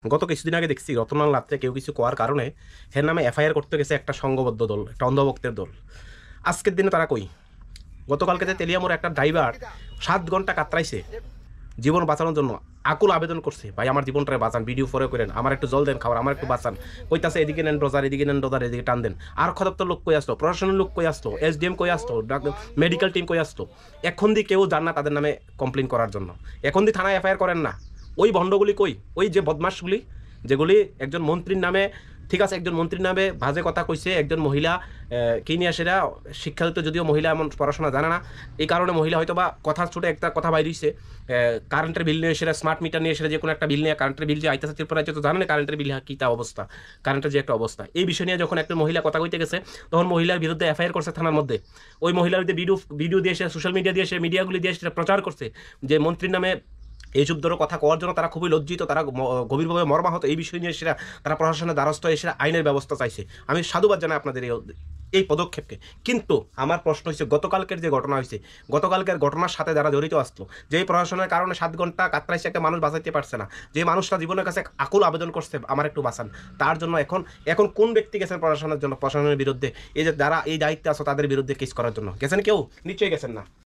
গত কিছুদিন আগে দেখছি রতনলাল রাত্রে কেউ কিছু কোয়ার কারণে এর নামে এফআইআর করতে গেছে একটা সংঘবদ্ধ দল, একটা অন্ধভক্তের দল। আজকের দিনে তারা কই? গতকালকে যে তেলিয়ামোর একটা ড্রাইভার 7 ঘন্টা কাতরাইছে জীবন বাঁচানোর জন্য, আকুল আবেদন করছে, ভাই আমার জীবনটারে বাঁচান, ভিডিও ফরে করেন, আমার একটু জল দেন খাবার, আমার একটু বাঁচান। কইতাছে এদিকে নেন ডোজার, এদিকে নেন ডোজার, এদিকে টান দেন। আর খদপ্তর লোক কই আসলো, প্রশাসনের লোক কই আসলো, এসডিএম কই আসলো, মেডিকেল টিম কই আসলো? এখন দিয়ে কেউ যান না তাদের নামে কমপ্লেন করার জন্য। এখন দিয়ে থানায় এফআইআর করেন না। ওই ভণ্ডগুলি কই? ওই যে বদমাশগুলি যেগুলি একজন মন্ত্রীর নামে, ঠিক আছে, একজন মন্ত্রীর নামে বাজে কথা কইছে, একজন মহিলা কি নিয়ে সেটা শিক্ষাযুক্ত, যদিও মহিলা এমন পড়াশোনা জানে না, এই কারণে মহিলা হয়তো বা কথা ছোটো একটা কথা বাইরেছে, কারেন্টের বিল নিয়ে সেটা, স্মার্ট মিটার নিয়ে সেটা, যে কোনো একটা বিল নিয়ে, কারেন্টের বিল যে আইতেছে ত্রিপুরা রাজ্যে তো জানেন কারেন্টের বিল কী তা অবস্থা, কারেন্টের যে একটা অবস্থা, এই বিষয় নিয়ে যখন একটা মহিলা কথা কইতে গেছে তখন মহিলার বিরুদ্ধে এফআইআর করছে থানার মধ্যে। ওই মহিলার বিরুদ্ধে ভিডিও দিয়ে সে সোশ্যাল মিডিয়া দিয়ে, সে মিডিয়াগুলি দিয়ে সেটা প্রচার করছে যে মন্ত্রীর নামে এইসব ধরো কথা কওয়ার জন্য তারা খুবই লজ্জিত, তারা গভীরভাবে মর্মাহত। এই বিষয় নিয়ে সেটা তারা প্রশাসনের দ্বারস্থ হয়ে সেটা আইনের ব্যবস্থা চাইছে। আমি সাধুবাদ জানাই আপনাদের এই পদক্ষেপকে। কিন্তু আমার প্রশ্ন হচ্ছে, গতকালকের যে ঘটনা হয়েছে, গতকালকের ঘটনার সাথে যারা জড়িত আসলো, যেই প্রশাসনের কারণে 7 ঘন্টা কাতরাইছে একটা মানুষ বাঁচাইতে পারছে না, যে মানুষটা জীবনের কাছে আকুল আবেদন করছে আমার একটু বাঁচান, তার জন্য এখন এখন কোন ব্যক্তি গেছেন প্রশাসনের জন্য, প্রশাসনের বিরুদ্ধে? এই যে যারা এই দায়িত্বে আসো তাদের বিরুদ্ধে কেস করার জন্য গেছেন? কেউ নিশ্চয়ই গেছেন না।